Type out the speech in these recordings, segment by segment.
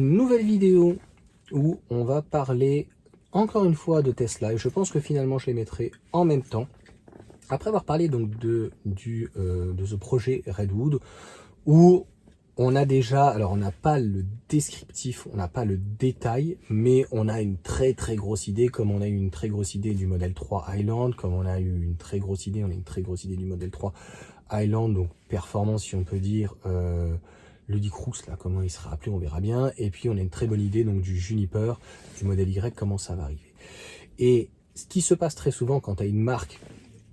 Une nouvelle vidéo où on va parler encore une fois de Tesla et je pense que finalement je les mettrai en même temps. Après avoir parlé donc de ce projet Redwood où on a déjà, alors on n'a pas le descriptif, on n'a pas le détail, mais on a une très grosse idée, comme on a eu une très grosse idée du modèle 3 Highland, comme on a eu une très grosse idée, on a une très grosse idée du modèle 3 Highland, donc performance si on peut dire, le Dicrous là, comment il sera appelé, on verra bien, et puis on a une très bonne idée donc du Juniper, du modèle Y, comment ça va arriver. Et ce qui se passe très souvent quand tu as une marque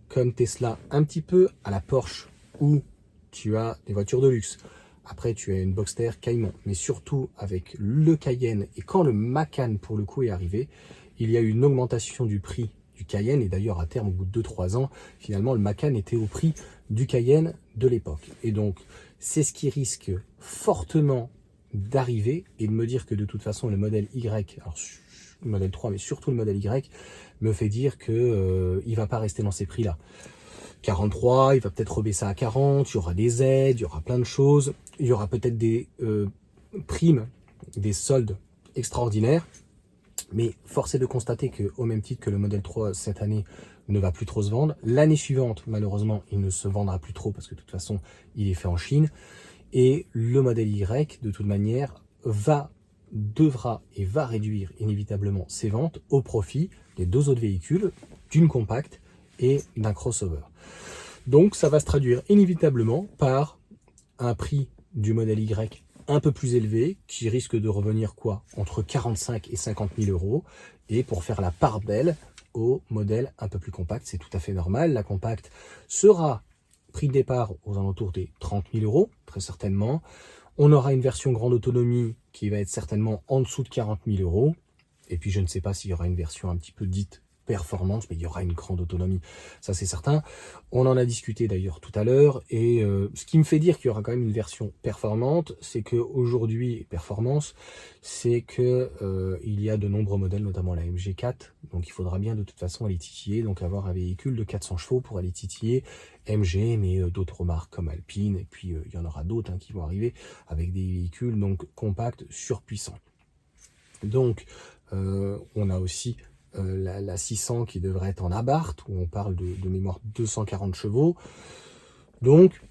comme Tesla, un petit peu à la Porsche, où tu as des voitures de luxe, après tu as une Boxster Cayman, mais surtout avec le Cayenne, et quand le Macan pour le coup est arrivé, il y a eu une augmentation du prix du Cayenne, et d'ailleurs à terme au bout de 2-3 ans, finalement le Macan était au prix du Cayenne de l'époque. Et donc c'est ce qui risque fortement d'arriver, et de me dire que de toute façon le modèle Y, alors le modèle 3 mais surtout le modèle Y, me fait dire que il va pas rester dans ces prix-là. 43, il va peut-être rebaisser à 40, il y aura des aides, il y aura plein de choses, il y aura peut-être des primes, des soldes extraordinaires, mais force est de constater qu'au même titre que le modèle 3 cette année ne va plus trop se vendre, l'année suivante, malheureusement, il ne se vendra plus trop parce que de toute façon, il est fait en Chine, et le modèle Y, de toute manière, devra et va réduire inévitablement ses ventes au profit des deux autres véhicules, d'une compacte et d'un crossover. Donc ça va se traduire inévitablement par un prix du modèle Y un peu plus élevé, qui risque de revenir quoi, entre 45 et 50 000 euros, et pour faire la part belle au modèle un peu plus compact, c'est tout à fait normal. La compacte sera prix de départ aux alentours des 30 000 euros, très certainement. On aura une version grande autonomie qui va être certainement en dessous de 40 000 euros. Et puis je ne sais pas s'il y aura une version un petit peu dite performance, mais il y aura une grande autonomie, ça c'est certain. On en a discuté d'ailleurs tout à l'heure, et ce qui me fait dire qu'il y aura quand même une version performante, c'est qu'aujourd'hui, performance, c'est que il y a de nombreux modèles, notamment la MG4, donc il faudra bien de toute façon aller titiller, donc avoir un véhicule de 400 chevaux pour aller titiller MG, mais d'autres marques comme Alpine, et puis il y en aura d'autres qui vont arriver avec des véhicules donc compacts, surpuissants. Donc on a aussi la 600 qui devrait être en Abarth, où on parle de mémoire 240 chevaux. Donc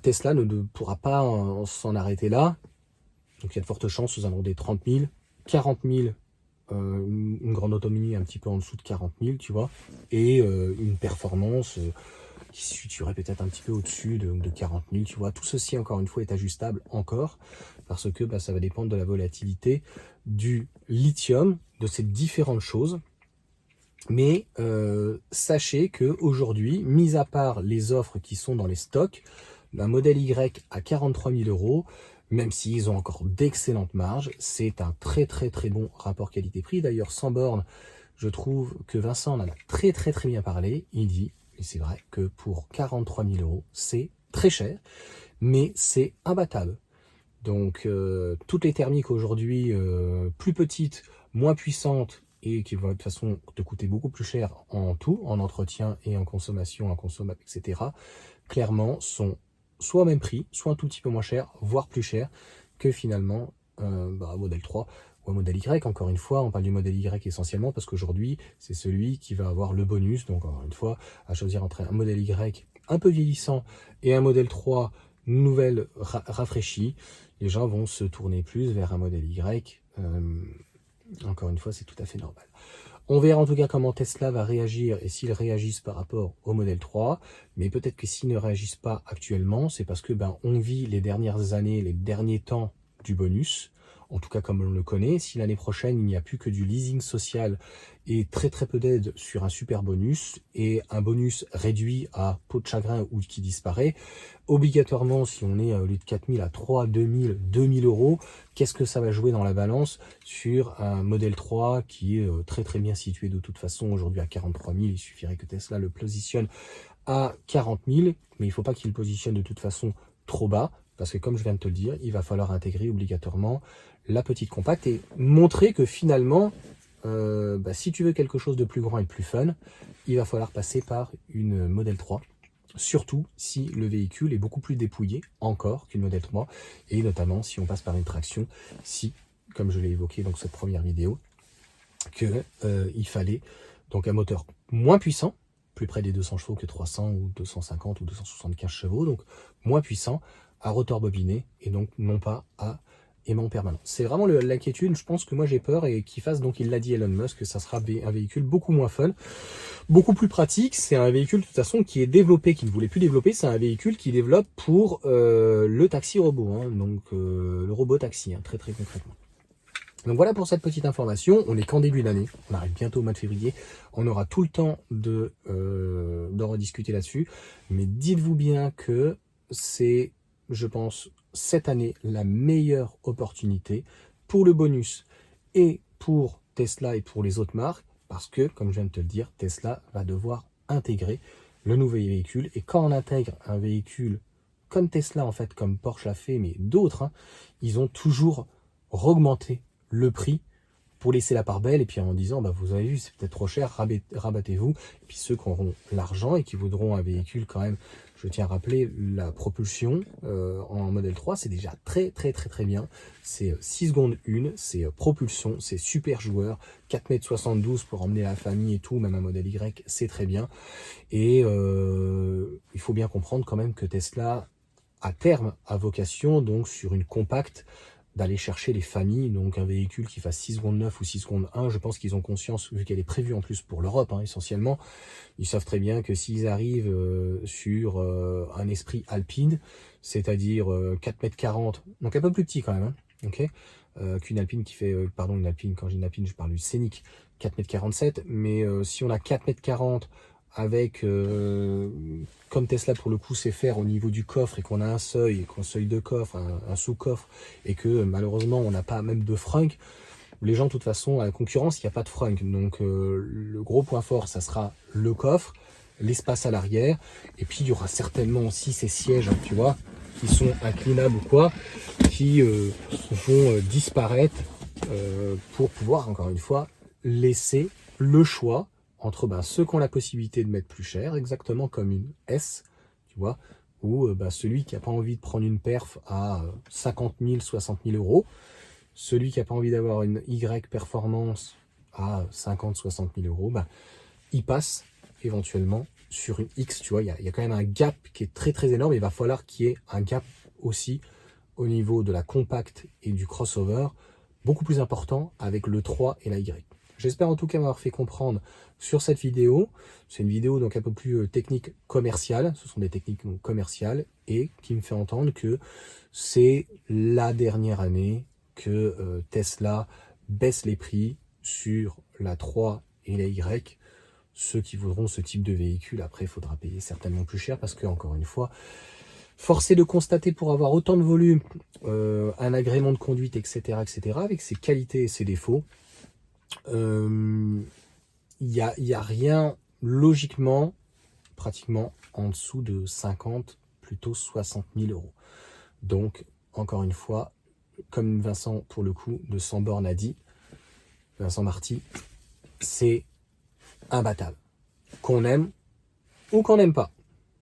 Tesla ne pourra pas s'en arrêter là. Donc il y a de fortes chances aux alentours des 30 000, 40 000, une grande autonomie un petit peu en dessous de 40 000, tu vois, et une performance qui se situerait peut-être un petit peu au-dessus de 40 000, tu vois. Tout ceci, encore une fois, est ajustable encore, parce que ça va dépendre de la volatilité du lithium, de ces différentes choses. Mais sachez qu'aujourd'hui, mis à part les offres qui sont dans les stocks, un modèle Y à 43 000 euros, même s'ils ont encore d'excellentes marges, c'est un très bon rapport qualité-prix. D'ailleurs, sans borne, je trouve que Vincent en a très bien parlé. Il dit, et c'est vrai, que pour 43 000 euros, c'est très cher, mais c'est imbattable. Donc, toutes les thermiques aujourd'hui, plus petites, moins puissantes, et qui vont de toute façon te coûter beaucoup plus cher en tout, en entretien et en consommation, en consommable, etc., clairement sont soit au même prix, soit un tout petit peu moins cher, voire plus cher que finalement un modèle 3 ou un modèle Y. Encore une fois, on parle du modèle Y essentiellement parce qu'aujourd'hui, c'est celui qui va avoir le bonus. Donc encore une fois, à choisir entre un modèle Y un peu vieillissant et un modèle 3 nouvelle rafraîchi, les gens vont se tourner plus vers un modèle Y. Encore une fois, c'est tout à fait normal. On verra en tout cas comment Tesla va réagir et s'ils réagissent par rapport au modèle 3. Mais peut-être que s'ils ne réagissent pas actuellement, c'est parce que on vit les dernières années, les derniers temps du bonus. En tout cas comme on le connaît. Si l'année prochaine, il n'y a plus que du leasing social et très peu d'aide sur un super bonus et un bonus réduit à peau de chagrin ou qui disparaît, obligatoirement, si on est au lieu de 4 000 à 3, 2 000, 2 000 euros, qu'est-ce que ça va jouer dans la balance sur un modèle 3 qui est très bien situé de toute façon aujourd'hui à 43 000. Il suffirait que Tesla le positionne à 40 000, mais il ne faut pas qu'il le positionne de toute façon trop bas, parce que comme je viens de te le dire, il va falloir intégrer obligatoirement la petite compacte et montrer que finalement, si tu veux quelque chose de plus grand et de plus fun, il va falloir passer par une modèle 3 surtout si le véhicule est beaucoup plus dépouillé encore qu'une modèle 3, et notamment si on passe par une traction, si, comme je l'ai évoqué dans cette première vidéo, que il fallait donc un moteur moins puissant, plus près des 200 chevaux que 300 ou 250 ou 275 chevaux, donc moins puissant, à rotor bobiné, et donc non pas à aimant permanent. C'est vraiment l'inquiétude, je pense que moi j'ai peur, et qu'il fasse, donc il l'a dit Elon Musk, que ça sera un véhicule beaucoup moins fun, beaucoup plus pratique. C'est un véhicule de toute façon qui est développé, qui ne voulait plus développer, c'est un véhicule qui développe pour le taxi robot, hein, donc le robot taxi, hein, très très concrètement. Donc voilà pour cette petite information. On est qu'en début d'année, on arrive bientôt au mois de février, on aura tout le temps de rediscuter là-dessus, mais dites-vous bien que c'est, je pense, cette année la meilleure opportunité pour le bonus et pour Tesla et pour les autres marques, parce que, comme je viens de te le dire, Tesla va devoir intégrer le nouveau véhicule, et quand on intègre un véhicule comme Tesla, en fait, comme Porsche l'a fait, mais d'autres, hein, ils ont toujours augmenté le prix pour laisser la part belle, et puis en disant, bah, vous avez vu, c'est peut-être trop cher, rabattez-vous. Et puis ceux qui auront l'argent et qui voudront un véhicule quand même, je tiens à rappeler, la propulsion en modèle 3, c'est déjà très bien. C'est 6 secondes 1, c'est propulsion, c'est super joueur, 4,72 m pour emmener la famille et tout, même un modèle Y, c'est très bien. Et il faut bien comprendre quand même que Tesla, à terme, a vocation, donc sur une compacte, d'aller chercher les familles, donc un véhicule qui fasse 6 secondes 9 ou 6 secondes 1, je pense qu'ils ont conscience, vu qu'elle est prévue en plus pour l'Europe, hein, essentiellement, ils savent très bien que s'ils arrivent sur un esprit alpine, c'est-à-dire 4,40 m, donc un peu plus petit quand même, hein, ok, qu'une Alpine qui fait, pardon, une Alpine, quand j'ai une Alpine, je parle du Scénic, 4,47 m, mais si on a 4,40 m avec, comme Tesla pour le coup sait faire au niveau du coffre, et qu'on a un seuil de coffre, un sous-coffre, et que malheureusement on n'a pas même de frunk, les gens de toute façon à la concurrence il n'y a pas de frunk, donc le gros point fort ça sera le coffre, l'espace à l'arrière, et puis il y aura certainement aussi ces sièges, tu vois, qui sont inclinables ou quoi, qui vont disparaître pour pouvoir encore une fois laisser le choix entre ceux qui ont la possibilité de mettre plus cher, exactement comme une S, tu vois, ou celui qui n'a pas envie de prendre une perf à 50 000, 60 000 euros, celui qui n'a pas envie d'avoir une Y performance à 50, 60 000 euros, il passe éventuellement sur une X, tu vois, il y a quand même un gap qui est très énorme, il va falloir qu'il y ait un gap aussi au niveau de la compacte et du crossover, beaucoup plus important avec le 3 et la Y. J'espère en tout cas m'avoir fait comprendre sur cette vidéo. C'est une vidéo donc un peu plus technique commerciale. Ce sont des techniques donc commerciales, et qui me fait entendre que c'est la dernière année que Tesla baisse les prix sur la 3 et la Y. Ceux qui voudront ce type de véhicule, après il faudra payer certainement plus cher, parce que encore une fois, force est de constater, pour avoir autant de volume, un agrément de conduite, etc., avec ses qualités et ses défauts, il n'y a rien logiquement pratiquement en dessous de 50, plutôt 60 000 euros. Donc encore une fois, comme Vincent pour le coup de 100 bornes a dit, Vincent Marty, c'est imbattable, qu'on aime ou qu'on n'aime pas.